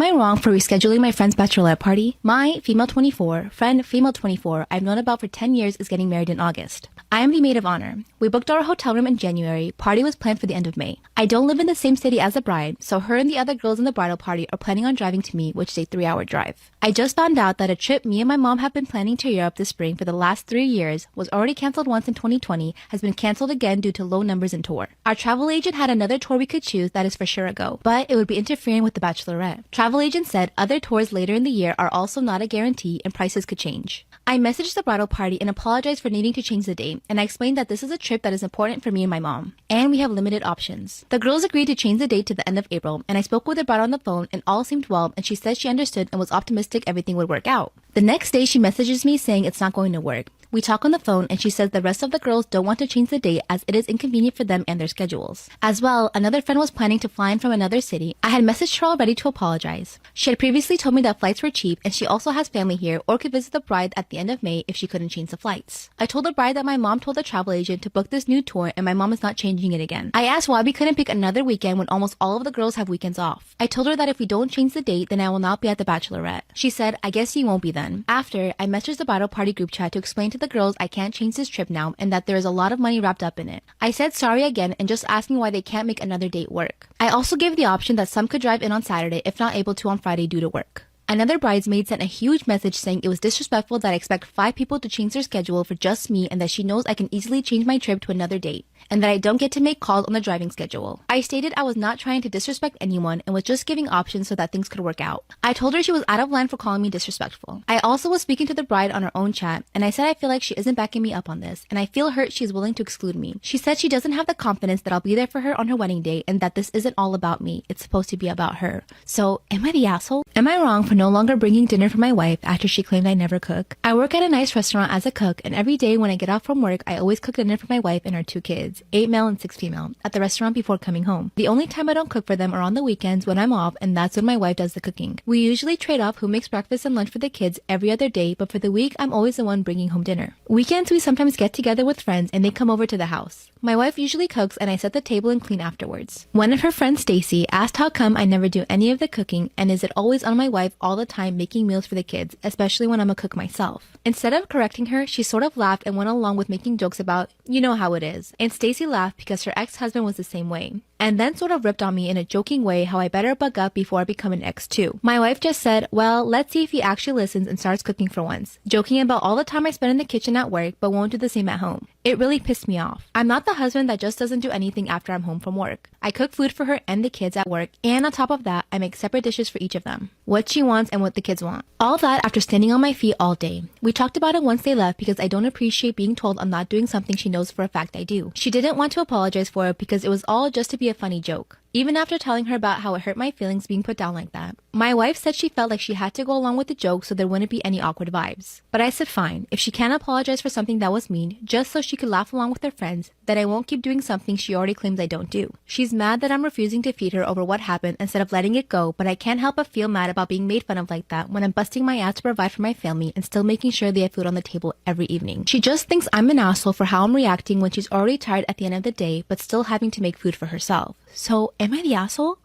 Am I wrong for rescheduling my friend's bachelorette party? My female 24, friend female 24, I've known about for 10 years is getting married in August. I am the maid of honor. We booked our hotel room in January. Party was planned for the end of May. I don't live in the same city as the bride, so her and the other girls in the bridal party are planning on driving to me, which is a 3-hour drive. I just found out that a trip me and my mom have been planning to Europe this spring for the last 3 years, was already canceled once in 2020, has been canceled again due to low numbers in tour. Our travel agent had another tour we could choose that is for sure a go, but it would be interfering with the bachelorette. Travel agent said other tours later in the year are also not a guarantee and prices could change. I messaged the bridal party and apologized for needing to change the date, and I explained that this is a trip that is important for me and my mom, and we have limited options. The girls agreed to change the date to the end of April, and I spoke with the bride on the phone and all seemed well, and she said she understood and was optimistic everything would work out. The next day she messages me saying it's not going to work. We talk on the phone and she says the rest of the girls don't want to change the date as it is inconvenient for them and their schedules. As well, another friend was planning to fly in from another city. I had messaged her already to apologize. She had previously told me that flights were cheap and she also has family here or could visit the bride at the end of May if she couldn't change the flights. I told the bride that my mom told the travel agent to book this new tour and my mom is not changing it again. I asked why we couldn't pick another weekend when almost all of the girls have weekends off. I told her that if we don't change the date, then I will not be at the bachelorette. She said, I guess you won't be then. After, I messaged the bridal party group chat to explain to the girls I can't change this trip now and that there is a lot of money wrapped up in it. I said sorry again and just asking why they can't make another date work. I also gave the option that some could drive in on Saturday if not able to on Friday due to work. Another bridesmaid sent a huge message saying it was disrespectful that I expect 5 people to change their schedule for just me and that she knows I can easily change my trip to another date, and that I don't get to make calls on the driving schedule. I stated I was not trying to disrespect anyone and was just giving options so that things could work out. I told her she was out of line for calling me disrespectful. I also was speaking to the bride on her own chat, and I said I feel like she isn't backing me up on this, and I feel hurt she is willing to exclude me. She said she doesn't have the confidence that I'll be there for her on her wedding day and that this isn't all about me, it's supposed to be about her. So, am I the asshole? Am I wrong for no longer bringing dinner for my wife after she claimed I never cook? I work at a nice restaurant as a cook, and every day when I get off from work, I always cook dinner for my wife and our 2 kids, 8 male and 6 female, at the restaurant before coming home. The only time I don't cook for them are on the weekends when I'm off, and that's when my wife does the cooking. We usually trade off who makes breakfast and lunch for the kids every other day, but for the week, I'm always the one bringing home dinner. Weekends, we sometimes get together with friends and they come over to the house. My wife usually cooks and I set the table and clean afterwards. One of her friends, Stacy, asked how come I never do any of the cooking and is it always on my wife all the time making meals for the kids, especially when I'm a cook myself. Instead of correcting her, she sort of laughed and went along with making jokes about, you know how it is. And Stacy laughed because her ex-husband was the same way. And then sort of ripped on me in a joking way how I better bug up before I become an ex too. My wife just said, well, let's see if he actually listens and starts cooking for once, joking about all the time I spend in the kitchen at work but won't do the same at home. It really pissed me off. I'm not the husband that just doesn't do anything after I'm home from work. I cook food for her and the kids at work, and on top of that, I make separate dishes for each of them. What she wants and what the kids want. All that after standing on my feet all day. We talked about it once they left because I don't appreciate being told I'm not doing something she knows for a fact I do. She didn't want to apologize for it because it was all just to be a funny joke. Even after telling her about how it hurt my feelings being put down like that. My wife said she felt like she had to go along with the joke so there wouldn't be any awkward vibes. But I said fine, if she can't apologize for something that was mean, just so she could laugh along with her friends, then I won't keep doing something she already claims I don't do. She's mad that I'm refusing to feed her over what happened instead of letting it go, but I can't help but feel mad about being made fun of like that when I'm busting my ass to provide for my family and still making sure they have food on the table every evening. She just thinks I'm an asshole for how I'm reacting when she's already tired at the end of the day, but still having to make food for herself. So, am I the asshole?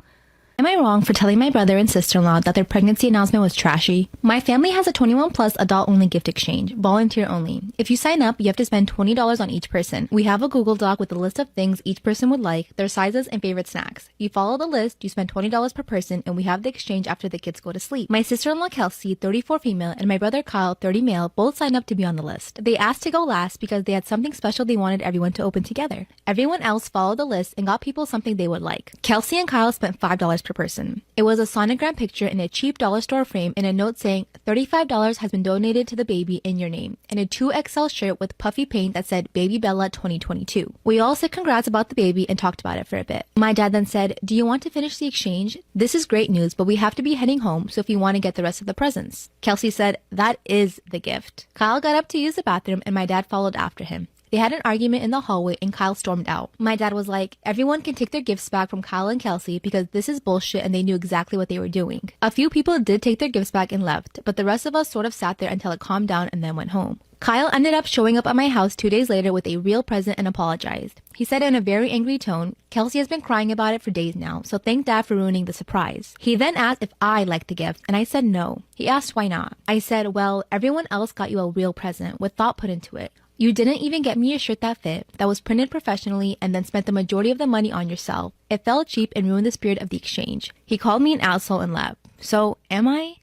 Am I wrong for telling my brother and sister-in-law that their pregnancy announcement was trashy? My family has a 21 plus adult-only gift exchange, volunteer only. If you sign up, you have to spend $20 on each person. We have a Google Doc with a list of things each person would like, their sizes, and favorite snacks. You follow the list, you spend $20 per person, and we have the exchange after the kids go to sleep. My sister-in-law Kelsey, 34 female, and my brother Kyle, 30 male, both signed up to be on the list. They asked to go last because they had something special they wanted everyone to open together. Everyone else followed the list and got people something they would like. Kelsey and Kyle spent $5 per person. It was a sonogram picture in a cheap dollar store frame and a note saying $35 has been donated to the baby in your name, and a 2XL shirt with puffy paint that said Baby Bella 2022. We all said congrats about the baby and talked about it for a bit. My dad then said, do you want to finish the exchange? This is great news, but we have to be heading home, so if you want to get the rest of the presents. Kelsey said, that is the gift. Kyle got up to use the bathroom and my dad followed after him. They had an argument in the hallway and Kyle stormed out. My dad was like, everyone can take their gifts back from Kyle and Kelsey because this is bullshit and they knew exactly what they were doing. A few people did take their gifts back and left, but the rest of us sort of sat there until it calmed down and then went home. Kyle ended up showing up at my house 2 days later with a real present and apologized. He said in a very angry tone, "Kelsey has been crying about it for days now, so thank Dad for ruining the surprise." He then asked if I liked the gift, and I said no. He asked why not. I said, "Well, everyone else got you a real present with thought put into it. You didn't even get me a shirt that fit, that was printed professionally, and then spent the majority of the money on yourself. It felt cheap and ruined the spirit of the exchange." He called me an asshole and left. So, am I?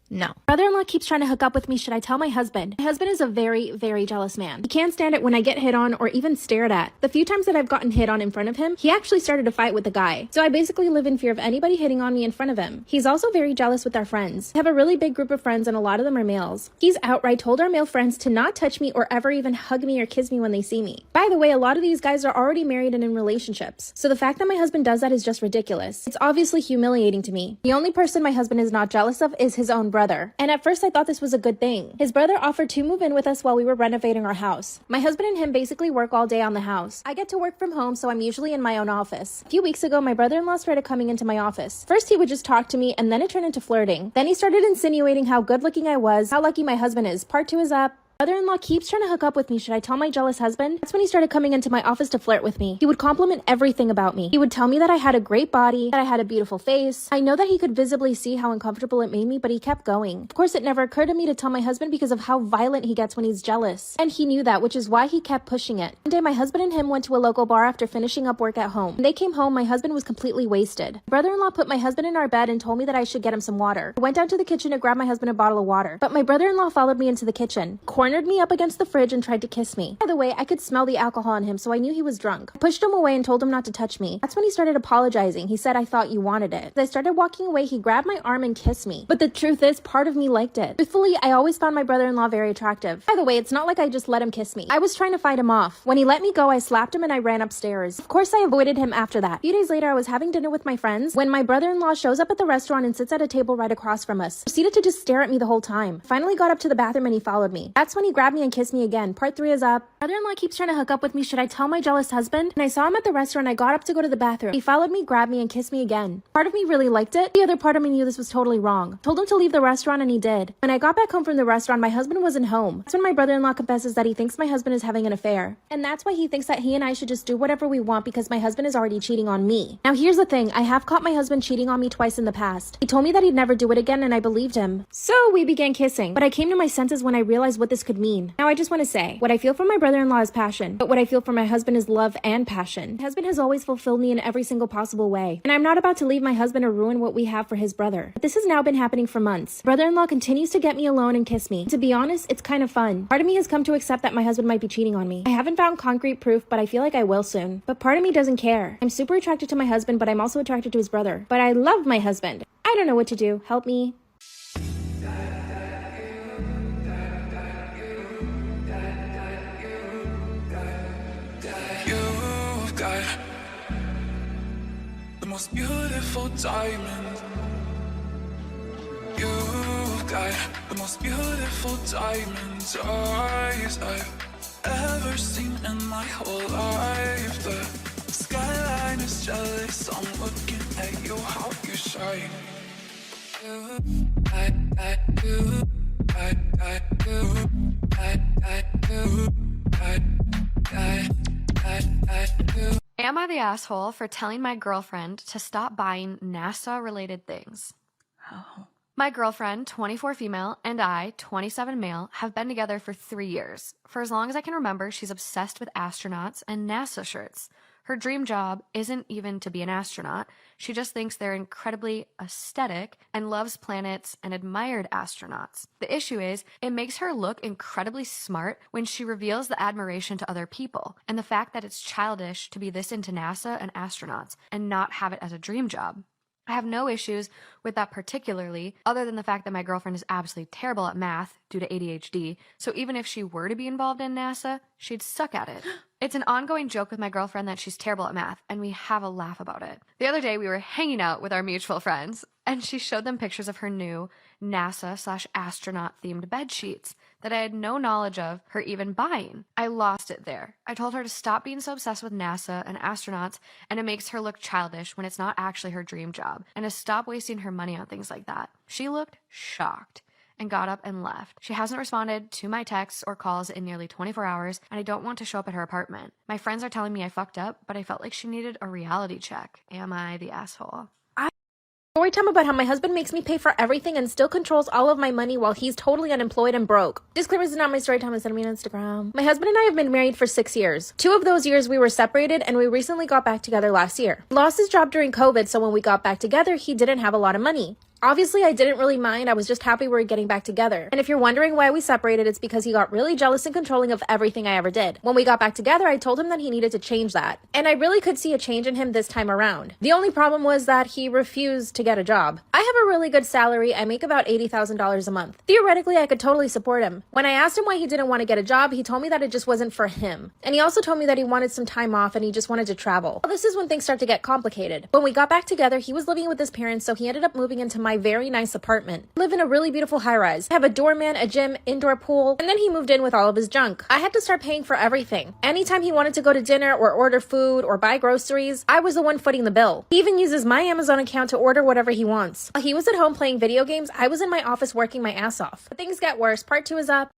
No. Brother-in-law keeps trying to hook up with me. Should I tell my husband? My husband is a very, very jealous man. He can't stand it when I get hit on or even stared at. The few times that I've gotten hit on in front of him, he actually started a fight with the guy. So I basically live in fear of anybody hitting on me in front of him. He's also very jealous with our friends. I have a really big group of friends and a lot of them are males. He's outright told our male friends to not touch me or ever even hug me or kiss me when they see me. By the way, a lot of these guys are already married and in relationships. So the fact that my husband does that is just ridiculous. It's obviously humiliating to me. The only person my husband is not jealous of is his own brother. And at first I thought this was a good thing. His brother offered to move in with us while we were renovating our house. My husband and him basically work all day on the house. I get to work from home, so I'm usually in my own office. A few weeks ago, my brother-in-law started coming into my office. First, he would just talk to me, and then it turned into flirting. Then he started insinuating how good-looking I was, how lucky my husband is. Part 2 is up. Brother-in-law keeps trying to hook up with me. Should I tell my jealous husband? That's when he started coming into my office to flirt with me. He would compliment everything about me. He would tell me that I had a great body, that I had a beautiful face. I know that he could visibly see how uncomfortable it made me, but he kept going. Of course, it never occurred to me to tell my husband because of how violent he gets when he's jealous. And he knew that, which is why he kept pushing it. One day, my husband and him went to a local bar after finishing up work at home. When they came home, my husband was completely wasted. Brother-in-law put my husband in our bed and told me that I should get him some water. I went down to the kitchen to grab my husband a bottle of water, but my brother-in-law followed me into the kitchen, cornered me up against the fridge and tried to kiss me. By the way, I could smell the alcohol on him, so I knew he was drunk. I pushed him away and told him not to touch me. That's when he started apologizing. He said, "I thought you wanted it." As I started walking away, he grabbed my arm and kissed me. But the truth is, part of me liked it. Truthfully, I always found my brother-in-law very attractive. By the way, it's not like I just let him kiss me. I was trying to fight him off. When he let me go, I slapped him and I ran upstairs. Of course, I avoided him after that. A few days later, I was having dinner with my friends when my brother-in-law shows up at the restaurant and sits at a table right across from us. Proceeded to just stare at me the whole time. Finally got up to the bathroom and he followed me. That's when he grabbed me and kissed me again. Part 3 is up. Brother-in-law keeps trying to hook up with me. Should I tell my jealous husband? When I saw him at the restaurant, I got up to go to the bathroom. He followed me, grabbed me, and kissed me again. Part of me really liked it. The other part of me knew this was totally wrong. Told him to leave the restaurant and he did. When I got back home from the restaurant, my husband wasn't home. That's when my brother-in-law confesses that he thinks my husband is having an affair. And that's why he thinks that he and I should just do whatever we want because my husband is already cheating on me. Now here's the thing. I have caught my husband cheating on me twice in the past. He told me that he'd never do it again and I believed him. So we began kissing. But I came to my senses when I realized what this could mean. Now I just want to say, what I feel for my brother-in-law is passion, but what I feel for my husband is love and passion. My husband has always fulfilled me in every single possible way, and I'm not about to leave my husband or ruin what we have for his brother. But this has now been happening for months. Brother-in-law continues to get me alone and kiss me. To be honest, it's kind of fun. Part of me has come to accept that my husband might be cheating on me. I haven't found concrete proof, but I feel like I will soon. But part of me doesn't care. I'm super attracted to my husband, but I'm also attracted to his brother. But I love my husband. I don't know what to do. Help me. The most beautiful diamond. You've got the most beautiful diamond eyes I've ever seen in my whole life. The skyline is jealous. I'm looking at you, how you shine. Am I the asshole for telling my girlfriend to stop buying NASA-related things? Oh. My girlfriend, 24 female, and I, 27 male, have been together for 3 years. For as long as I can remember, she's obsessed with astronauts and NASA shirts. Her dream job isn't even to be an astronaut. She just thinks they're incredibly aesthetic and loves planets and admired astronauts. The issue is, it makes her look incredibly smart when she reveals the admiration to other people, and the fact that it's childish to be this into NASA and astronauts and not have it as a dream job. I have no issues with that particularly, other than the fact that my girlfriend is absolutely terrible at math due to ADHD, so even if she were to be involved in NASA, she'd suck at it. It's an ongoing joke with my girlfriend that she's terrible at math, and we have a laugh about it. The other day, we were hanging out with our mutual friends, and she showed them pictures of her new NASA/astronaut-themed bed sheets that I had no knowledge of her even buying. I lost it there. I told her to stop being so obsessed with NASA and astronauts, and it makes her look childish when it's not actually her dream job, and to stop wasting her money on things like that. She looked shocked. and got up and left. She hasn't responded to my texts or calls in nearly 24 hours, and I don't want to show up at her apartment. My friends are telling me I fucked up, but I felt like she needed a reality check. Am I the asshole? Story time about how my husband makes me pay for everything and still controls all of my money while he's totally unemployed and broke. Disclaimer, this is not my story time, it's send me on Instagram. My husband and I have been married for 6 years. 2 of those years we were separated and we recently got back together last year. He lost his job during COVID, so when we got back together, he didn't have a lot of money. Obviously, I didn't really mind. I was just happy we were getting back together. And if you're wondering why we separated, it's because he got really jealous and controlling of everything I ever did. When we got back together, I told him that he needed to change that. And I really could see a change in him this time around. The only problem was that he refused to get a job. I have a really good salary. I make about $80,000 a month. Theoretically, I could totally support him. When I asked him why he didn't want to get a job, he told me that it just wasn't for him. And he also told me that he wanted some time off and he just wanted to travel. Well, this is when things start to get complicated. When we got back together, he was living with his parents, so he ended up moving into my very nice apartment. I live in a really beautiful high-rise. I have a doorman, a gym, indoor pool, and then he moved in with all of his junk. I had to start paying for everything. Anytime he wanted to go to dinner or order food or buy groceries, I was the one footing the bill. He even uses my Amazon account to order whatever he wants. While he was at home playing video games, I was in my office working my ass off. But things get worse. Part 2 is up.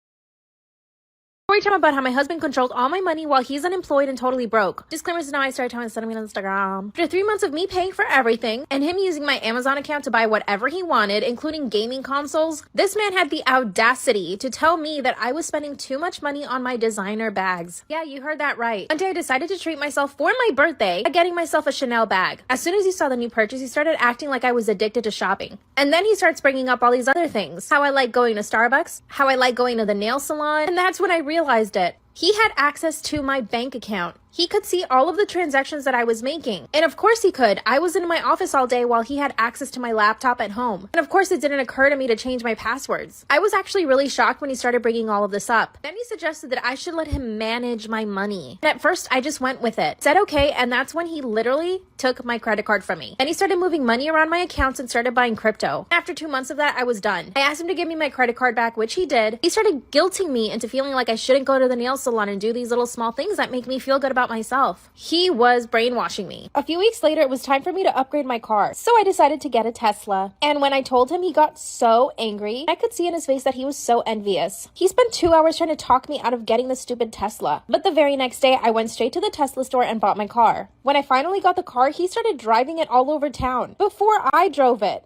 Story time about how my husband controls all my money while he's unemployed and totally broke. Disclaimer, this is not my story time, it's sending me on Instagram. After 3 months of me paying for everything and him using my Amazon account to buy whatever he wanted, including gaming consoles, this man had the audacity to tell me that I was spending too much money on my designer bags. Yeah, you heard that right. One day I decided to treat myself for my birthday by getting myself a Chanel bag. As soon as he saw the new purchase, he started acting like I was addicted to shopping. And then he starts bringing up all these other things. How I like going to Starbucks, how I like going to the nail salon, and that's when I realized it. He had access to my bank account. He could see all of the transactions that I was making. And of course he could. I was in my office all day while he had access to my laptop at home. And of course it didn't occur to me to change my passwords. I was actually really shocked when he started bringing all of this up. Then he suggested that I should let him manage my money. And at first I just went with it. Said okay, and that's when he literally took my credit card from me. And he started moving money around my accounts and started buying crypto. After 2 months of that, I was done. I asked him to give me my credit card back, which he did. He started guilting me into feeling like I shouldn't go to the nail salon and do these little small things that make me feel good about myself. He was brainwashing me. A few weeks later, it was time for me to upgrade my car. So I decided to get a Tesla. And when I told him, he got so angry. I could see in his face that he was so envious. He spent 2 hours trying to talk me out of getting the stupid Tesla. But the very next day, I went straight to the Tesla store and bought my car. When I finally got the car, he started driving it all over town before I drove it.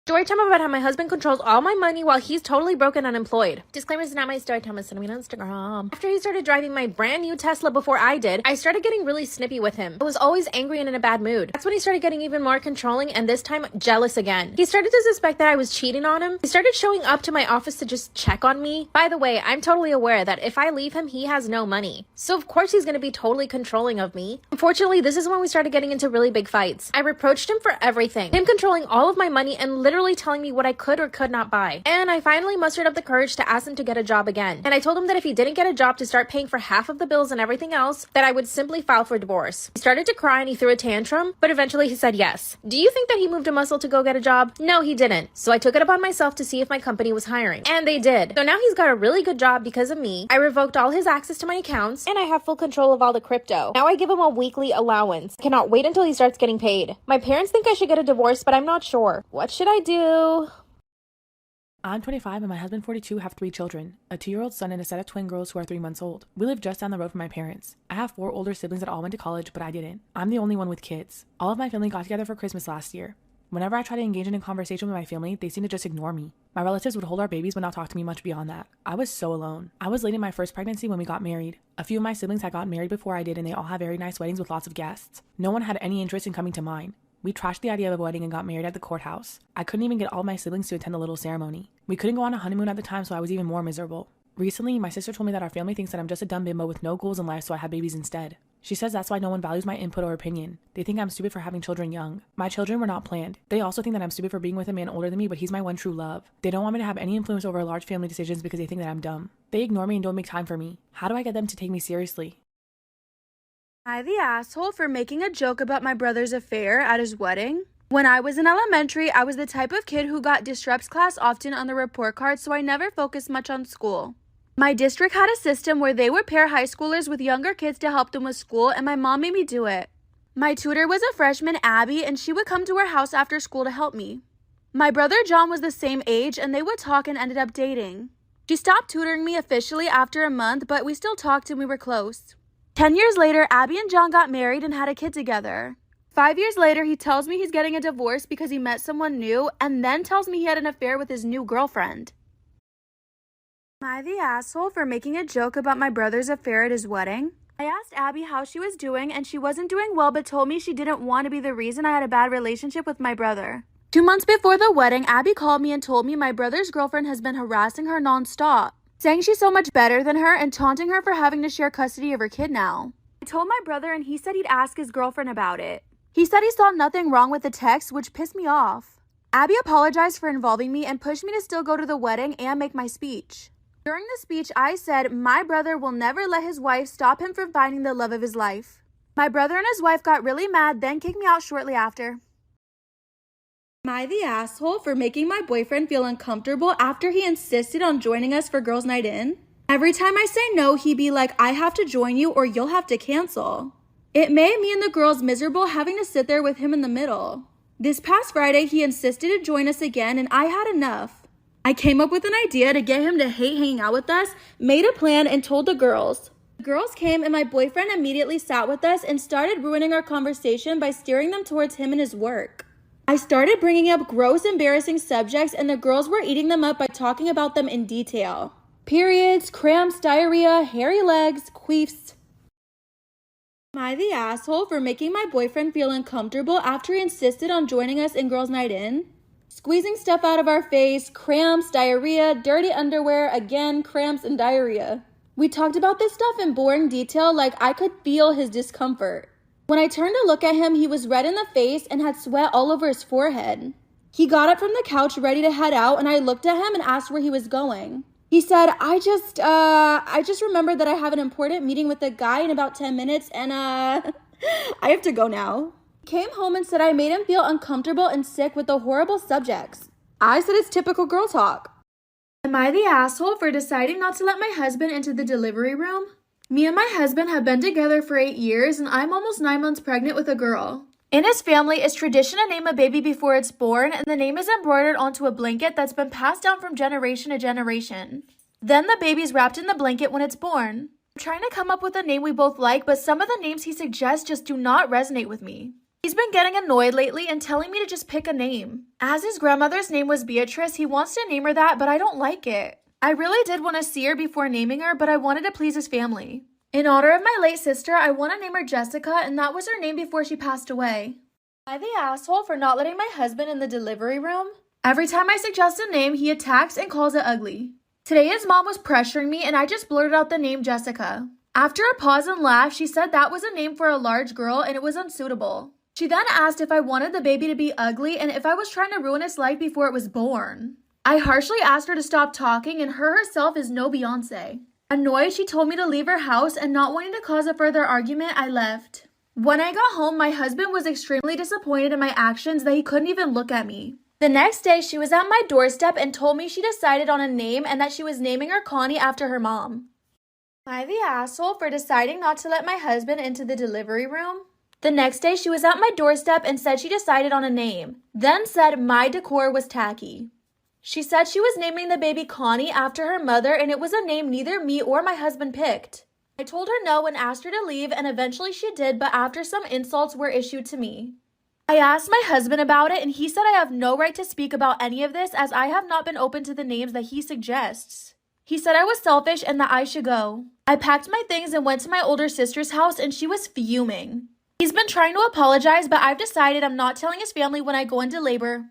Story time about how my husband controls all my money while he's totally broke and unemployed. Disclaimer, this is not my story time, it's sending me on Instagram. After he started driving my brand new Tesla before I did, I started getting really snippy with him. I was always angry and in a bad mood. That's when he started getting even more controlling and this time jealous again. He started to suspect that I was cheating on him. He started showing up to my office to just check on me. By the way, I'm totally aware that if I leave him, he has no money. So of course he's gonna be totally controlling of me. Unfortunately, this is when we started getting into really big fights. I reproached him for everything. Him controlling all of my money and literally telling me what I could or could not buy. And I finally mustered up the courage to ask him to get a job again. And I told him that if he didn't get a job to start paying for half of the bills and everything else, that I would simply file for divorce. He started to cry and he threw a tantrum, but eventually he said yes. Do you think that he moved a muscle to go get a job? No, he didn't. So I took it upon myself to see if my company was hiring. And they did. So now he's got a really good job because of me. I revoked all his access to my accounts and I have full control of all the crypto. Now I give him a weekly allowance. I cannot wait until he starts getting paid. My parents think I should get a divorce, but I'm not sure. What should I do? I'm 25 and my husband 42 have 3 children, a 2-year-old son and a set of twin girls who are 3 months old. We live just down the road from my parents. I have 4 older siblings that all went to college, but I didn't. I'm the only one with kids. All of my family got together for Christmas last year. Whenever I try to engage in a conversation with my family, they seem to just ignore me. My relatives would hold our babies but not talk to me much beyond that. I was so alone. I was late in my first pregnancy when we got married. A few of my siblings had gotten married before I did and they all had very nice weddings with lots of guests. No one had any interest in coming to mine. We trashed the idea of a wedding and got married at the courthouse. I couldn't even get all my siblings to attend the little ceremony. We couldn't go on a honeymoon at the time, so I was even more miserable. Recently, my sister told me that our family thinks that I'm just a dumb bimbo with no goals in life, so I had babies instead. She says that's why no one values my input or opinion. They think I'm stupid for having children young. My children were not planned. They also think that I'm stupid for being with a man older than me, but he's my one true love. They don't want me to have any influence over large family decisions because they think that I'm dumb. They ignore me and don't make time for me. How do I get them to take me seriously? Am I the asshole for making a joke about my brother's affair at his wedding? When I was in elementary, I was the type of kid who got disrupts class often on the report card, so I never focused much on school. My district had a system where they would pair high schoolers with younger kids to help them with school, and my mom made me do it. My tutor was a freshman, Abby, and she would come to our house after school to help me. My brother John was the same age and they would talk and ended up dating. She stopped tutoring me officially after a month, but we still talked and we were close. 10 years later, Abby and John got married and had a kid together. 5 years later, he tells me he's getting a divorce because he met someone new and then tells me he had an affair with his new girlfriend. Am I the asshole for making a joke about my brother's affair at his wedding? I asked Abby how she was doing and she wasn't doing well but told me she didn't want to be the reason I had a bad relationship with my brother. 2 months before the wedding, Abby called me and told me my brother's girlfriend has been harassing her nonstop, saying she's so much better than her and taunting her for having to share custody of her kid now. I told my brother and he said he'd ask his girlfriend about it. He said he saw nothing wrong with the text, which pissed me off. Abby apologized for involving me and pushed me to still go to the wedding and make my speech. During the speech, I said my brother will never let his wife stop him from finding the love of his life. My brother and his wife got really mad, then kicked me out shortly after. Am I the asshole for making my boyfriend feel uncomfortable after he insisted on joining us for girls' night in? Every time I say no, he'd be like, I have to join you or you'll have to cancel. It made me and the girls miserable having to sit there with him in the middle. This past Friday, he insisted to join us again and I had enough. I came up with an idea to get him to hate hanging out with us, made a plan, and told the girls. The girls came and my boyfriend immediately sat with us and started ruining our conversation by steering them towards him and his work. I started bringing up gross, embarrassing subjects and the girls were eating them up by talking about them in detail. Periods, cramps, diarrhea, hairy legs, queefs. Am I the asshole for making my boyfriend feel uncomfortable after he insisted on joining us in girls' night in? Squeezing stuff out of our face, cramps, diarrhea, dirty underwear, again, cramps and diarrhea. We talked about this stuff in boring detail like I could feel his discomfort. When I turned to look at him, he was red in the face and had sweat all over his forehead. He got up from the couch ready to head out and I looked at him and asked where he was going. He said, I just remembered that I have an important meeting with a guy in about 10 minutes and I have to go now. Came home and said I made him feel uncomfortable and sick with the horrible subjects. I said it's typical girl talk. Am I the asshole for deciding not to let my husband into the delivery room? Me and my husband have been together for 8 years and I'm almost 9 months pregnant with a girl. In his family, it's tradition to name a baby before it's born and the name is embroidered onto a blanket that's been passed down from generation to generation. Then the baby's wrapped in the blanket when it's born. I'm trying to come up with a name we both like, but some of the names he suggests just do not resonate with me. He's been getting annoyed lately and telling me to just pick a name. As his grandmother's name was Beatrice, he wants to name her that, but I don't like it. I really did want to see her before naming her, but I wanted to please his family. In honor of my late sister, I want to name her Jessica, and that was her name before she passed away. Am I the asshole for not letting my husband in the delivery room? Every time I suggest a name, he attacks and calls it ugly. Today his mom was pressuring me and I just blurted out the name Jessica. After a pause and laugh, she said that was a name for a large girl and it was unsuitable. She then asked if I wanted the baby to be ugly and if I was trying to ruin its life before it was born. I harshly asked her to stop talking and her herself is no Beyonce. Annoyed, she told me to leave her house and not wanting to cause a further argument, I left. When I got home, my husband was extremely disappointed in my actions that he couldn't even look at me. The next day, she was at my doorstep and told me she decided on a name and that she was naming her Connie after her mom. Am I the asshole for deciding not to let my husband into the delivery room? The next day, she was at my doorstep and said she decided on a name, then said my decor was tacky. She said she was naming the baby Connie after her mother and it was a name neither me or my husband picked. I told her no and asked her to leave and eventually she did, but after some insults were issued to me. I asked my husband about it and he said I have no right to speak about any of this as I have not been open to the names that he suggests. He said I was selfish and that I should go. I packed my things and went to my older sister's house and she was fuming. He's been trying to apologize, but I've decided I'm not telling his family when I go into labor.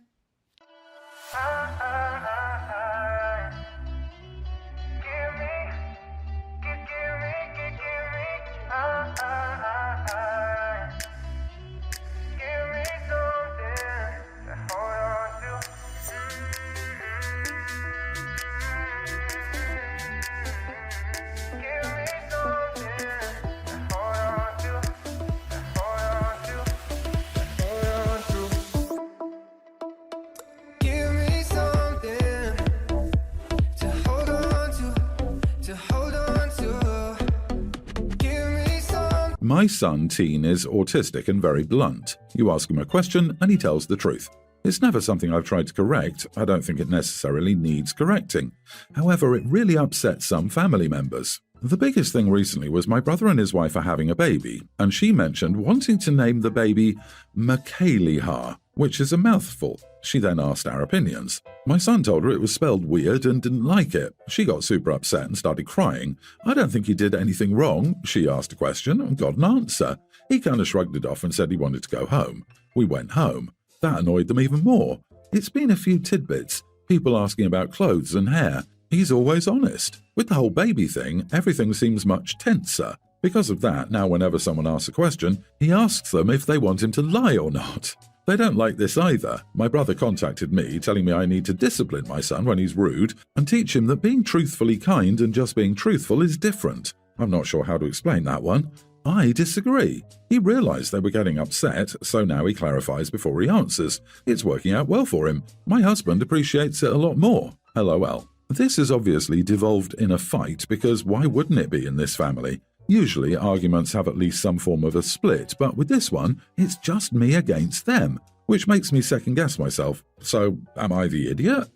My son, Teen, is autistic and very blunt. You ask him a question and he tells the truth. It's never something I've tried to correct. I don't think it necessarily needs correcting. However, it really upsets some family members. The biggest thing recently was my brother and his wife are having a baby, and she mentioned wanting to name the baby Michaeliha, which is a mouthful. She then asked our opinions. My son told her it was spelled weird and didn't like it. She got super upset and started crying. I don't think he did anything wrong. She asked a question and got an answer. He kind of shrugged it off and said he wanted to go home. We went home. That annoyed them even more. It's been a few tidbits. People asking about clothes and hair. He's always honest. With the whole baby thing, everything seems much tenser. Because of that, now whenever someone asks a question, he asks them if they want him to lie or not. They don't like this either. My brother contacted me, telling me I need to discipline my son when he's rude and teach him that being truthfully kind and just being truthful is different. I'm not sure how to explain that one. I disagree. He realized they were getting upset, so now he clarifies before he answers. It's working out well for him. My husband appreciates it a lot more. LOL. This has obviously devolved in a fight because why wouldn't it be in this family? Usually arguments have at least some form of a split, but with this one, it's just me against them, which makes me second-guess myself. So, am I the idiot?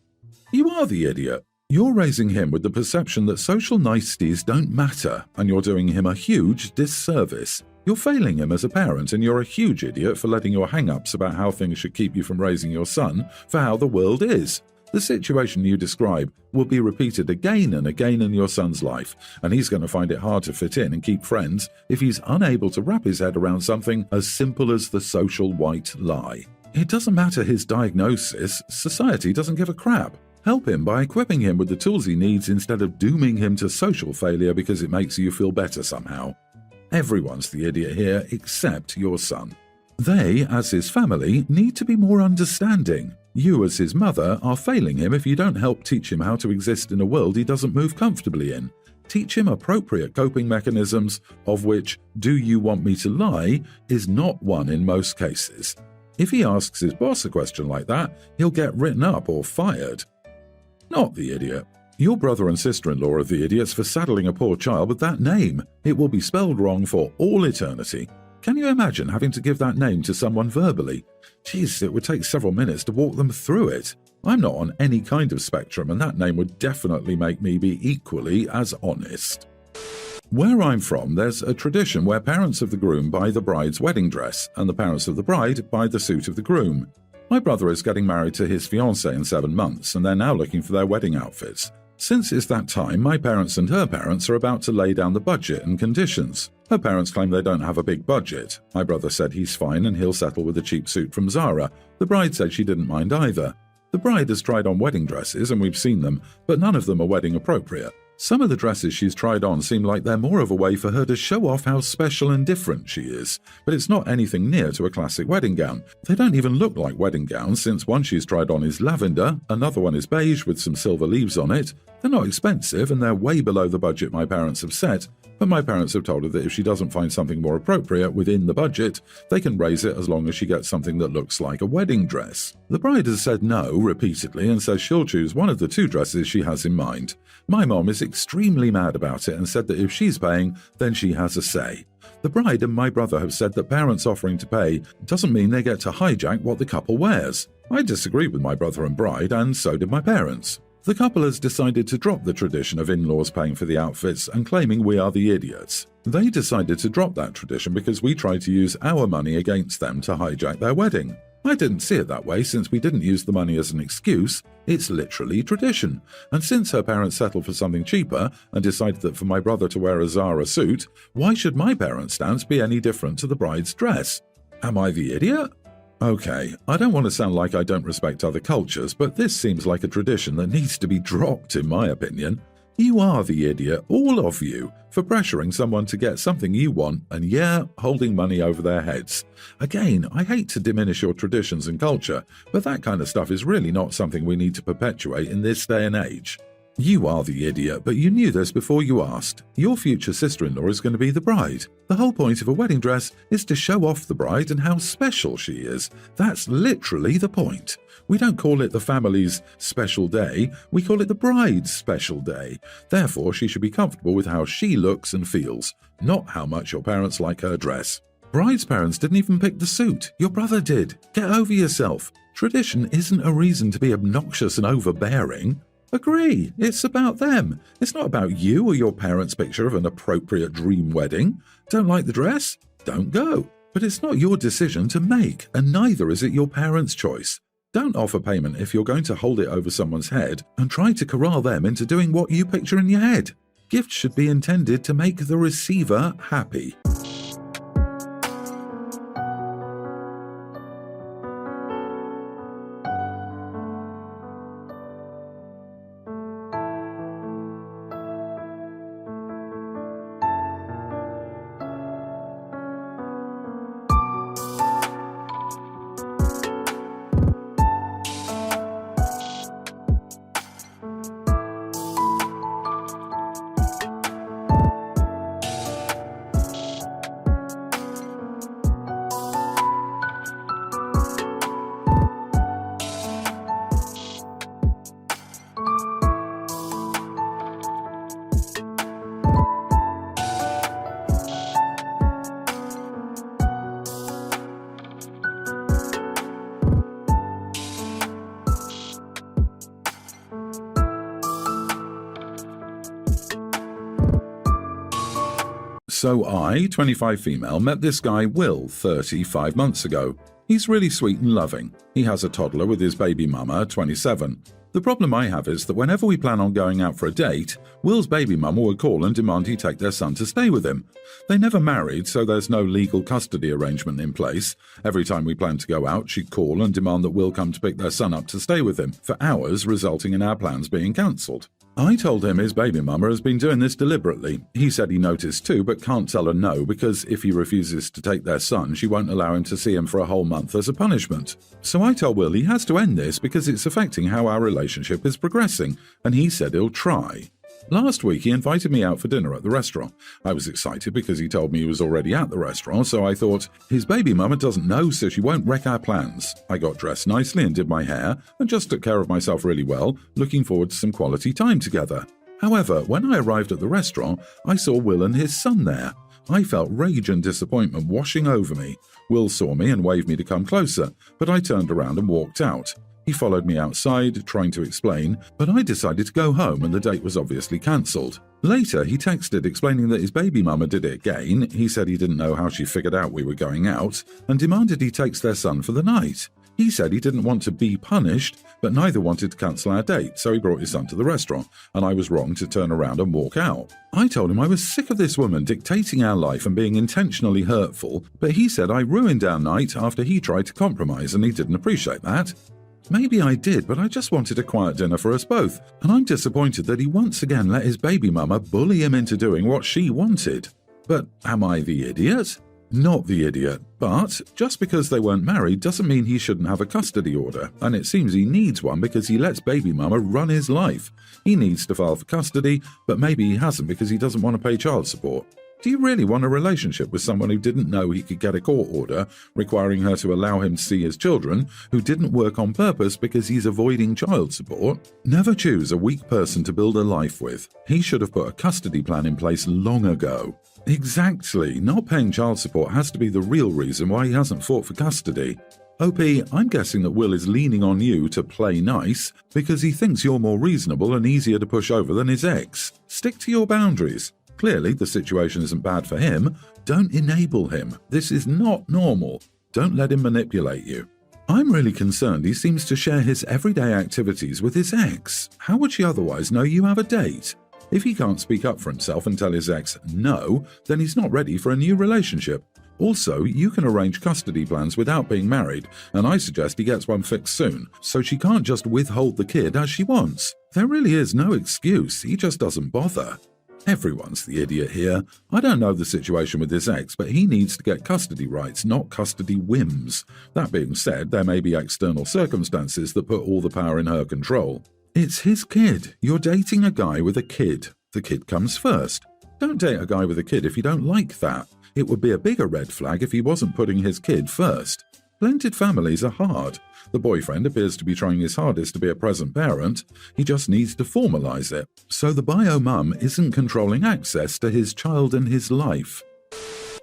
You are the idiot. You're raising him with the perception that social niceties don't matter, and you're doing him a huge disservice. You're failing him as a parent, and you're a huge idiot for letting your hang-ups about how things should keep you from raising your son for how the world is. The situation you describe will be repeated again and again in your son's life, and he's going to find it hard to fit in and keep friends if he's unable to wrap his head around something as simple as the social white lie. It doesn't matter his diagnosis, society doesn't give a crap. Help him by equipping him with the tools he needs instead of dooming him to social failure because it makes you feel better somehow. Everyone's the idiot here except your son. They, as his family, need to be more understanding. You, as his mother, are failing him if you don't help teach him how to exist in a world he doesn't move comfortably in. Teach him appropriate coping mechanisms, of which "do you want me to lie" is not one in most cases. If he asks his boss a question like that, he'll get written up or fired. Not the idiot. Your brother and sister-in-law are the idiots for saddling a poor child with that name. It will be spelled wrong for all eternity. Can you imagine having to give that name to someone verbally? Jeez, it would take several minutes to walk them through it. I'm not on any kind of spectrum, and that name would definitely make me be equally as honest. Where I'm from, there's a tradition where parents of the groom buy the bride's wedding dress, and the parents of the bride buy the suit of the groom. My brother is getting married to his fiancée in 7 months, and they're now looking for their wedding outfits. Since it's that time, my parents and her parents are about to lay down the budget and conditions. Her parents claim they don't have a big budget. My brother said he's fine and he'll settle with a cheap suit from Zara. The bride said she didn't mind either. The bride has tried on wedding dresses and we've seen them, but none of them are wedding appropriate. Some of the dresses she's tried on seem like they're more of a way for her to show off how special and different she is, but it's not anything near to a classic wedding gown. They don't even look like wedding gowns, since one she's tried on is lavender, another one is beige with some silver leaves on it. They're not expensive and they're way below the budget my parents have set, but my parents have told her that if she doesn't find something more appropriate within the budget, they can raise it as long as she gets something that looks like a wedding dress. The bride has said no repeatedly and says she'll choose one of the 2 dresses she has in mind. My mom is extremely mad about it and said that if she's paying, then she has a say. The bride and my brother have said that parents offering to pay doesn't mean they get to hijack what the couple wears. I disagree with my brother and bride, and so did my parents. The couple has decided to drop the tradition of in-laws paying for the outfits and claiming we are the idiots. They decided to drop that tradition because we tried to use our money against them to hijack their wedding. I didn't see it that way since we didn't use the money as an excuse. It's literally tradition. And since her parents settled for something cheaper and decided that for my brother to wear a Zara suit, why should my parents' stance be any different to the bride's dress? Am I the idiot? Okay, I don't want to sound like I don't respect other cultures, but this seems like a tradition that needs to be dropped in my opinion. You are the idiot, all of you, for pressuring someone to get something you want and holding money over their heads. Again, I hate to diminish your traditions and culture, but that kind of stuff is really not something we need to perpetuate in this day and age. You are the idiot, but you knew this before you asked. Your future sister-in-law is going to be the bride. The whole point of a wedding dress is to show off the bride and how special she is. That's literally the point. We don't call it the family's special day, we call it the bride's special day. Therefore, she should be comfortable with how she looks and feels, not how much your parents like her dress. Bride's parents didn't even pick the suit. Your brother did. Get over yourself. Tradition isn't a reason to be obnoxious and overbearing. Agree, it's about them. It's not about you or your parents' picture of an appropriate dream wedding. Don't like the dress? Don't go. But it's not your decision to make, and neither is it your parents' choice. Don't offer payment if you're going to hold it over someone's head and try to corral them into doing what you picture in your head. Gifts should be intended to make the receiver happy. So I, 25 female, met this guy Will 35 months ago. He's really sweet and loving. He has a toddler with his baby mama, 27. The problem I have is that whenever we plan on going out for a date, Will's baby mama would call and demand he take their son to stay with him. They never married, so there's no legal custody arrangement in place. Every time we planned to go out, she'd call and demand that Will come to pick their son up to stay with him, for hours, resulting in our plans being cancelled. I told him his baby mama has been doing this deliberately. He said he noticed too, but can't tell her no because if he refuses to take their son, she won't allow him to see him for a whole month as a punishment. So I told Will he has to end this because it's affecting how our relationship is progressing, and he said he'll try. Last week he invited me out for dinner at the restaurant. I was excited because he told me he was already at the restaurant, so I thought, his baby mama doesn't know, so she won't wreck our plans. I got dressed nicely and did my hair, and just took care of myself really well, looking forward to some quality time together. However, when I arrived at the restaurant, I saw Will and his son there. I felt rage and disappointment washing over me. Will saw me and waved me to come closer, but I turned around and walked out. He followed me outside, trying to explain, but I decided to go home and the date was obviously cancelled. Later, he texted explaining that his baby mama did it again. He said he didn't know how she figured out we were going out and demanded he takes their son for the night. He said he didn't want to be punished, but neither wanted to cancel our date, so he brought his son to the restaurant, and I was wrong to turn around and walk out. I told him I was sick of this woman dictating our life and being intentionally hurtful, but he said I ruined our night after he tried to compromise and he didn't appreciate that. Maybe I did, but I just wanted a quiet dinner for us both, and I'm disappointed that he once again let his baby mama bully him into doing what she wanted. But am I the idiot? Not the idiot, but just because they weren't married doesn't mean he shouldn't have a custody order, and it seems he needs one because he lets baby mama run his life. He needs to file for custody, but maybe he hasn't because he doesn't want to pay child support. Do you really want a relationship with someone who didn't know he could get a court order requiring her to allow him to see his children, who didn't work on purpose because he's avoiding child support? Never choose a weak person to build a life with. He should have put a custody plan in place long ago. Exactly, not paying child support has to be the real reason why he hasn't fought for custody. OP, I'm guessing that Will is leaning on you to play nice because he thinks you're more reasonable and easier to push over than his ex. Stick to your boundaries. Clearly, the situation isn't bad for him. Don't enable him. This is not normal. Don't let him manipulate you. I'm really concerned he seems to share his everyday activities with his ex. How would she otherwise know you have a date? If he can't speak up for himself and tell his ex no, then he's not ready for a new relationship. Also, you can arrange custody plans without being married, and I suggest he gets one fixed soon, so she can't just withhold the kid as she wants. There really is no excuse. He just doesn't bother. Everyone's the idiot here. I don't know the situation with his ex, but he needs to get custody rights, not custody whims. That being said, there may be external circumstances that put all the power in her control. It's his kid. You're dating a guy with a kid. The kid comes first. Don't date a guy with a kid if you don't like that. It would be a bigger red flag if he wasn't putting his kid first. Blended families are hard. The boyfriend appears to be trying his hardest to be a present parent. He just needs to formalize it. So the bio mum isn't controlling access to his child and his life.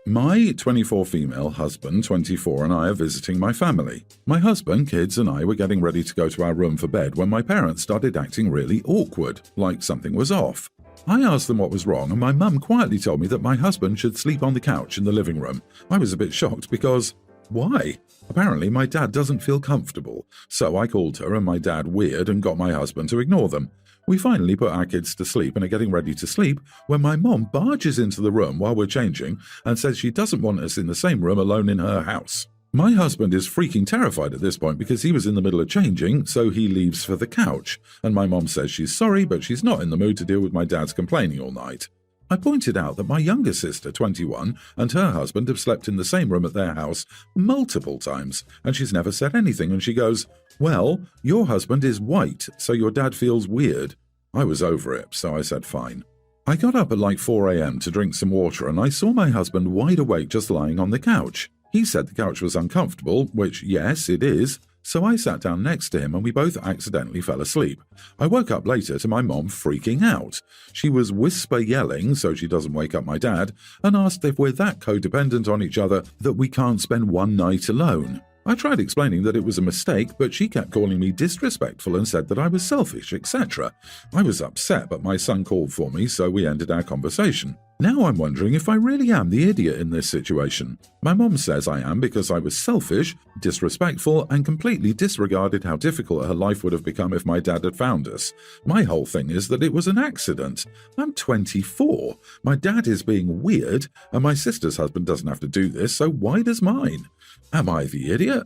My 24 female husband, 24, and I are visiting my family. My husband, kids, and I were getting ready to go to our room for bed when my parents started acting really awkward, like something was off. I asked them what was wrong, and my mum quietly told me that my husband should sleep on the couch in the living room. I was a bit shocked because, why? Apparently my dad doesn't feel comfortable, so I called her and my dad weird and got my husband to ignore them. We finally put our kids to sleep and are getting ready to sleep when my mom barges into the room while we're changing and says she doesn't want us in the same room alone in her house. My husband is freaking terrified at this point because he was in the middle of changing, so he leaves for the couch, and my mom says she's sorry but she's not in the mood to deal with my dad's complaining all night. I pointed out that my younger sister, 21, and her husband have slept in the same room at their house multiple times, and she's never said anything, and she goes, "Well, your husband is white, so your dad feels weird." I was over it, so I said fine. I got up at like 4 a.m. to drink some water, and I saw my husband wide awake just lying on the couch. He said the couch was uncomfortable, which yes, it is, so I sat down next to him and we both accidentally fell asleep. I woke up later to my mom freaking out. She was whisper yelling so she doesn't wake up my dad and asked if we're that codependent on each other that we can't spend one night alone. I tried explaining that it was a mistake, but she kept calling me disrespectful and said that I was selfish, etc. I was upset, but my son called for me, so we ended our conversation. Now I'm wondering if I really am the idiot in this situation. My mom says I am because I was selfish, disrespectful, and completely disregarded how difficult her life would have become if my dad had found us. My whole thing is that it was an accident. I'm 24. My dad is being weird, and my sister's husband doesn't have to do this, so why does mine? Am I the idiot?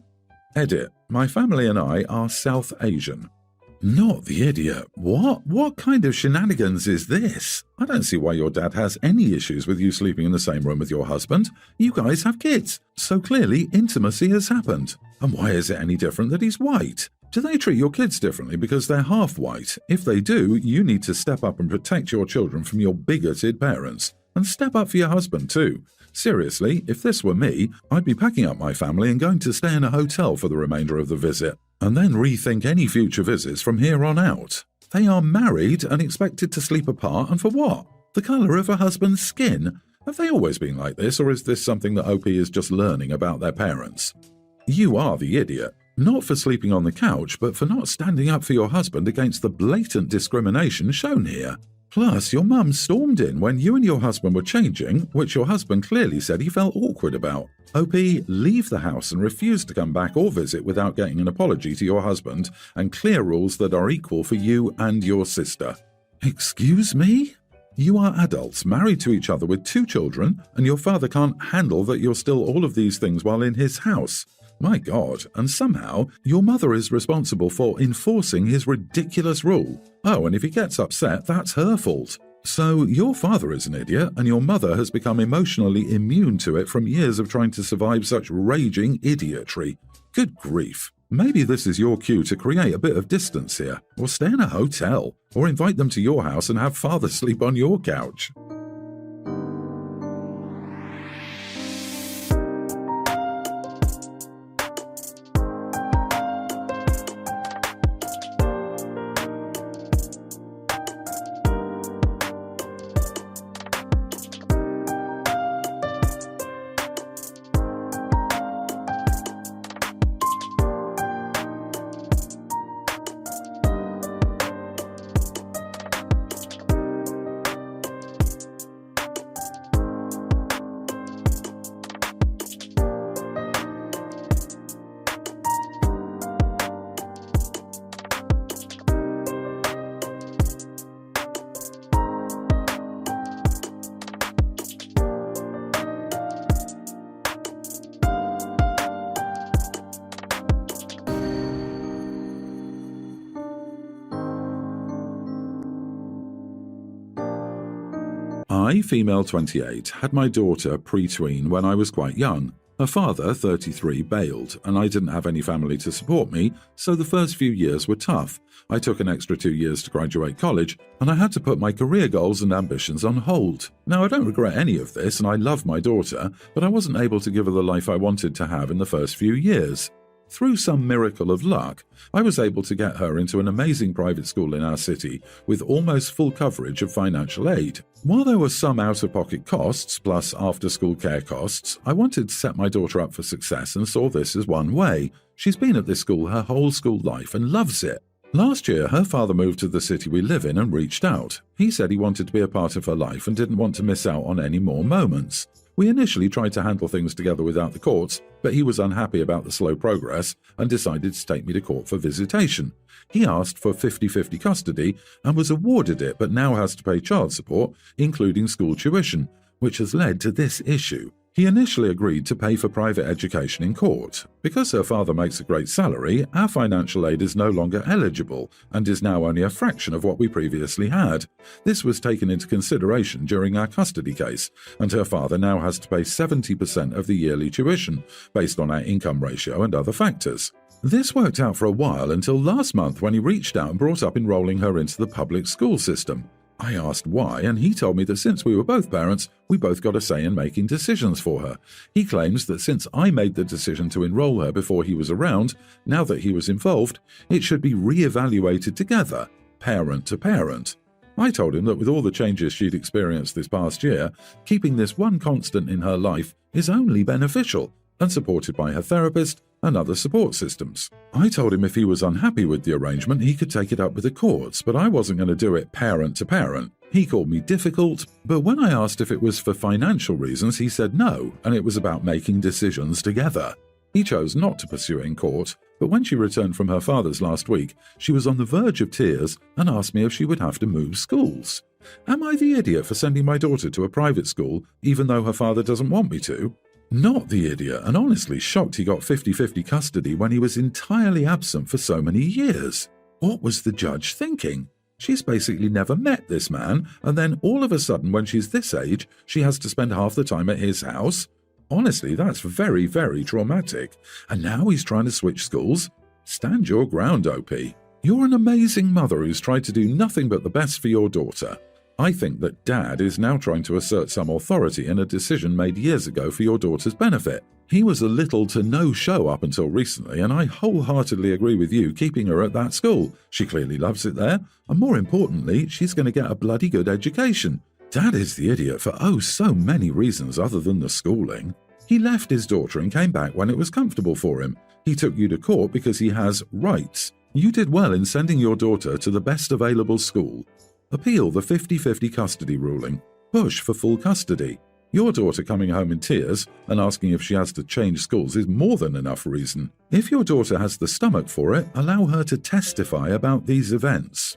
Edit. My family and I are South Asian. Not the idiot. What? What kind of shenanigans is this? I don't see why your dad has any issues with you sleeping in the same room with your husband. You guys have kids, so clearly intimacy has happened. And why is it any different that he's white? Do they treat your kids differently because they're half white? If they do, you need to step up and protect your children from your bigoted parents. And step up for your husband too. Seriously, if this were me, I'd be packing up my family and going to stay in a hotel for the remainder of the visit, and then rethink any future visits from here on out. They are married and expected to sleep apart, and for what? The colour of a husband's skin? Have they always been like this, or is this something that OP is just learning about their parents? You are the idiot. Not for sleeping on the couch, but for not standing up for your husband against the blatant discrimination shown here. Plus, your mum stormed in when you and your husband were changing, which your husband clearly said he felt awkward about. OP, leave the house and refuse to come back or visit without getting an apology to your husband and clear rules that are equal for you and your sister. Excuse me? You are adults married to each other with 2 children, and your father can't handle that you're still all of these things while in his house. My God, and somehow your mother is responsible for enforcing his ridiculous rule. Oh, and if he gets upset, that's her fault. So your father is an idiot, and your mother has become emotionally immune to it from years of trying to survive such raging idiotry. Good grief. Maybe this is your cue to create a bit of distance here, or stay in a hotel, or invite them to your house and have father sleep on your couch. I, female 28, had my daughter pre-tween when I was quite young. Her father, 33, bailed, and I didn't have any family to support me, so the first few years were tough. I took an extra 2 years to graduate college, and I had to put my career goals and ambitions on hold. Now, I don't regret any of this, and I love my daughter, but I wasn't able to give her the life I wanted to have in the first few years. Through some miracle of luck, I was able to get her into an amazing private school in our city with almost full coverage of financial aid. While there were some out-of-pocket costs plus after-school care costs, I wanted to set my daughter up for success and saw this as one way. She's been at this school her whole school life and loves it. Last year, her father moved to the city we live in and reached out. He said he wanted to be a part of her life and didn't want to miss out on any more moments. We initially tried to handle things together without the courts, but he was unhappy about the slow progress and decided to take me to court for visitation. He asked for 50-50 custody and was awarded it, but now has to pay child support, including school tuition, which has led to this issue. He initially agreed to pay for private education in court. Because her father makes a great salary, our financial aid is no longer eligible and is now only a fraction of what we previously had. This was taken into consideration during our custody case, and her father now has to pay 70% of the yearly tuition, based on our income ratio and other factors. This worked out for a while until last month when he reached out and brought up enrolling her into the public school system. I asked why, and he told me that since we were both parents, we both got a say in making decisions for her. He claims that since I made the decision to enroll her before he was around, now that he was involved, it should be re-evaluated together, parent to parent. I told him that with all the changes she'd experienced this past year, keeping this one constant in her life is only beneficial and supported by her therapist and other support systems. I told him if he was unhappy with the arrangement, he could take it up with the courts, but I wasn't going to do it parent to parent. He called me difficult, but when I asked if it was for financial reasons, he said no, and it was about making decisions together. He chose not to pursue it in court, but when she returned from her father's last week, she was on the verge of tears and asked me if she would have to move schools. Am I the idiot for sending my daughter to a private school, even though her father doesn't want me to? Not the idiot, and honestly shocked he got 50-50 custody when he was entirely absent for so many years. What was the judge thinking? She's basically never met this man, and then all of a sudden when she's this age, she has to spend half the time at his house? Honestly, that's very, very traumatic. And now he's trying to switch schools? Stand your ground, OP. You're an amazing mother who's tried to do nothing but the best for your daughter. I think that Dad is now trying to assert some authority in a decision made years ago for your daughter's benefit. He was a little to no show up until recently, and I wholeheartedly agree with you keeping her at that school. She clearly loves it there, and more importantly, she's going to get a bloody good education. Dad is the idiot for so many reasons other than the schooling. He left his daughter and came back when it was comfortable for him. He took you to court because he has rights. You did well in sending your daughter to the best available school. Appeal the 50-50 custody ruling. Push for full custody. Your daughter coming home in tears and asking if she has to change schools is more than enough reason. If your daughter has the stomach for it, allow her to testify about these events.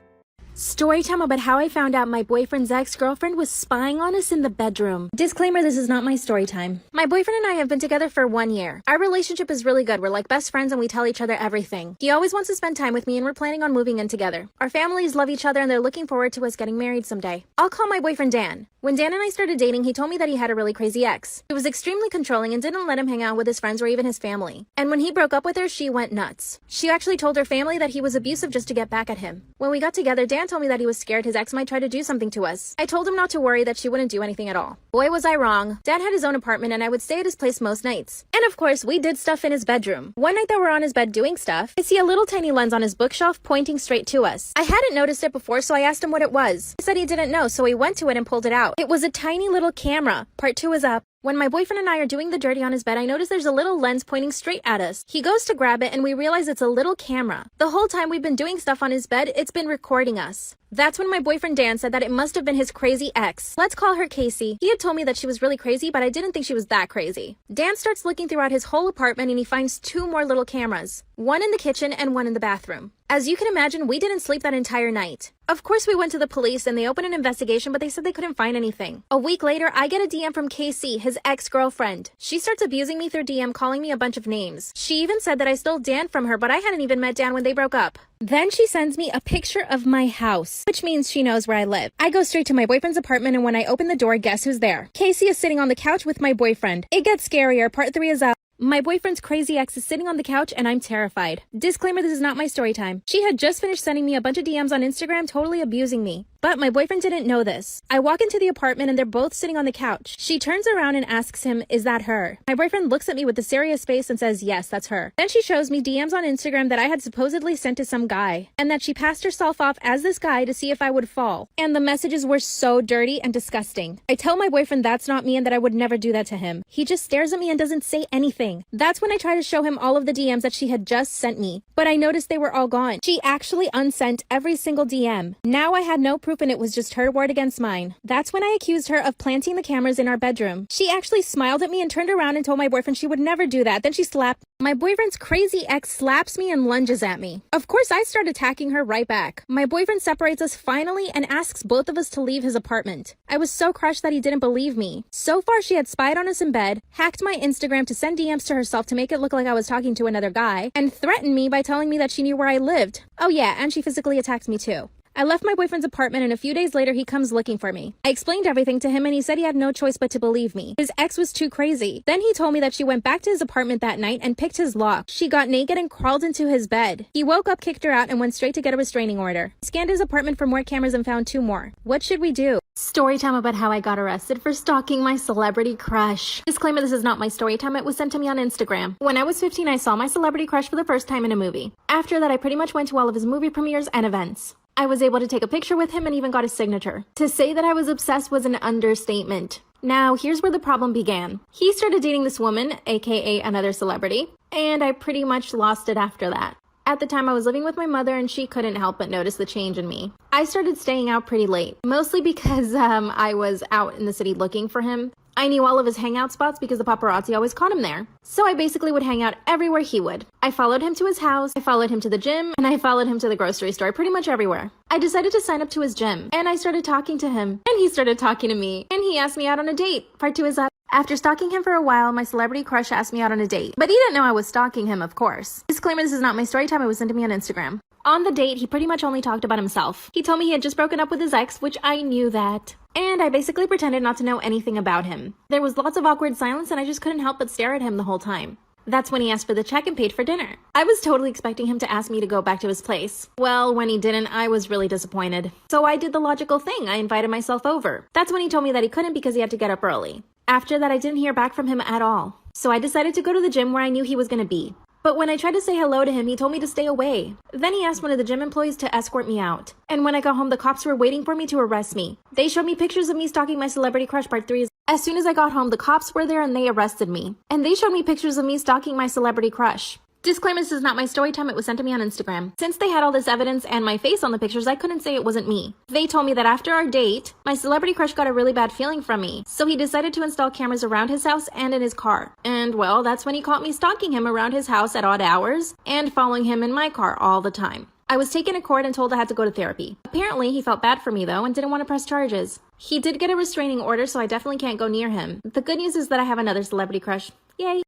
Storytime about how I found out my boyfriend's ex-girlfriend was spying on us in the bedroom. Disclaimer, this is not my story time. My boyfriend and I have been together for 1 year. Our relationship is really good. We're like best friends and we tell each other everything. He always wants to spend time with me and we're planning on moving in together. Our families love each other and they're looking forward to us getting married someday. I'll call my boyfriend Dan. When Dan and I started dating, he told me that he had a really crazy ex. He was extremely controlling and didn't let him hang out with his friends or even his family. And when he broke up with her, she went nuts. She actually told her family that he was abusive just to get back at him. When we got together, Dan told me that he was scared his ex might try to do something to us. I told him not to worry, that she wouldn't do anything at all. Boy, was I wrong. Dan had his own apartment and I would stay at his place most nights. And of course, we did stuff in his bedroom. One night that we're on his bed doing stuff, I see a little tiny lens on his bookshelf pointing straight to us. I hadn't noticed it before, so I asked him what it was. He said he didn't know, so he went to it and pulled it out. It was a tiny little camera. Part 2 is up. When my boyfriend and I are doing the dirty on his bed, I notice there's a little lens pointing straight at us. He goes to grab it and we realize it's a little camera. The whole time we've been doing stuff on his bed, it's been recording us. That's when my boyfriend Dan said that it must have been his crazy ex. Let's call her Casey. He had told me that she was really crazy, but I didn't think she was that crazy. Dan starts looking throughout his whole apartment and he finds 2 more little cameras. One in the kitchen and one in the bathroom. As you can imagine, we didn't sleep that entire night. Of course, we went to the police and they opened an investigation, but they said they couldn't find anything. A week later, I get a DM from Casey, his ex-girlfriend. She starts abusing me through DM, calling me a bunch of names. She even said that I stole Dan from her, but I hadn't even met Dan when they broke up. Then she sends me a picture of my house, which means she knows where I live. I go straight to my boyfriend's apartment, and when I open the door, guess who's there? Casey is sitting on the couch with my boyfriend. It gets scarier. Part 3 is up. My boyfriend's crazy ex is sitting on the couch and I'm terrified. Disclaimer, this is not my story time. She had just finished sending me a bunch of DMs on Instagram totally abusing me. But my boyfriend didn't know this. I walk into the apartment and they're both sitting on the couch. She turns around and asks him, "Is that her?" My boyfriend looks at me with a serious face and says, "Yes, that's her." Then she shows me DMs on Instagram that I had supposedly sent to some guy, and that she passed herself off as this guy to see if I would fall. And the messages were so dirty and disgusting. I tell my boyfriend that's not me and that I would never do that to him. He just stares at me and doesn't say anything. That's when I try to show him all of the DMs that she had just sent me, but I noticed they were all gone. She actually unsent every single DM. Now I had no proof and it was just her word against mine. That's when I accused her of planting the cameras in our bedroom. She actually smiled at me and turned around and told my boyfriend she would never do that. Then she slapped. My boyfriend's crazy ex slaps me and lunges at me. Of course, I start attacking her right back. My boyfriend separates us finally and asks both of us to leave his apartment. I was so crushed that he didn't believe me. So far, she had spied on us in bed, hacked my Instagram to send DMs to herself to make it look like I was talking to another guy, and threatened me by telling me that she knew where I lived. Oh yeah, and she physically attacked me too. I left my boyfriend's apartment and a few days later he comes looking for me. I explained everything to him and he said he had no choice but to believe me. His ex was too crazy. Then he told me that she went back to his apartment that night and picked his lock. She got naked and crawled into his bed. He woke up, kicked her out, and went straight to get a restraining order. Scanned his apartment for more cameras and found 2 more. What should we do? Story time about how I got arrested for stalking my celebrity crush. Disclaimer, this is not my story time. It was sent to me on Instagram. When I was 15, I saw my celebrity crush for the first time in a movie. After that, I pretty much went to all of his movie premieres and events. I was able to take a picture with him and even got his signature. To say that I was obsessed was an understatement. Now, here's where the problem began. He started dating this woman, aka another celebrity, and I pretty much lost it after that. At the time, I was living with my mother and she couldn't help but notice the change in me. I started staying out pretty late, mostly because I was out in the city looking for him. I knew all of his hangout spots because the paparazzi always caught him there. So I basically would hang out everywhere he would. I followed him to his house, I followed him to the gym, and I followed him to the grocery store, pretty much everywhere. I decided to sign up to his gym, and I started talking to him, and he started talking to me, and he asked me out on a date. Part 2 is up. After stalking him for a while, my celebrity crush asked me out on a date. But he didn't know I was stalking him, of course. Disclaimer, this is not my story time, it was sent to me on Instagram. On the date, he pretty much only talked about himself. He told me he had just broken up with his ex, which I knew that. And I basically pretended not to know anything about him. There was lots of awkward silence and I just couldn't help but stare at him the whole time. That's when he asked for the check and paid for dinner. I was totally expecting him to ask me to go back to his place. Well, when he didn't, I was really disappointed. So I did the logical thing. I invited myself over. That's when he told me that he couldn't because he had to get up early. After that, I didn't hear back from him at all. So I decided to go to the gym where I knew he was going to be. But when I tried to say hello to him, he told me to stay away. Then he asked one of the gym employees to escort me out. And when I got home, the cops were waiting for me to arrest me. They showed me pictures of me stalking my celebrity crush. Part 3 is as soon as I got home, the cops were there and they arrested me. And they showed me pictures of me stalking my celebrity crush. Disclaimer, this is not my story time, it was sent to me on Instagram. Since they had all this evidence and my face on the pictures, I couldn't say it wasn't me. They told me that after our date, my celebrity crush got a really bad feeling from me. So he decided to install cameras around his house and in his car. And well, that's when he caught me stalking him around his house at odd hours and following him in my car all the time. I was taken to court and told I had to go to therapy. Apparently, he felt bad for me though and didn't want to press charges. He did get a restraining order, so I definitely can't go near him. The good news is that I have another celebrity crush. Yay!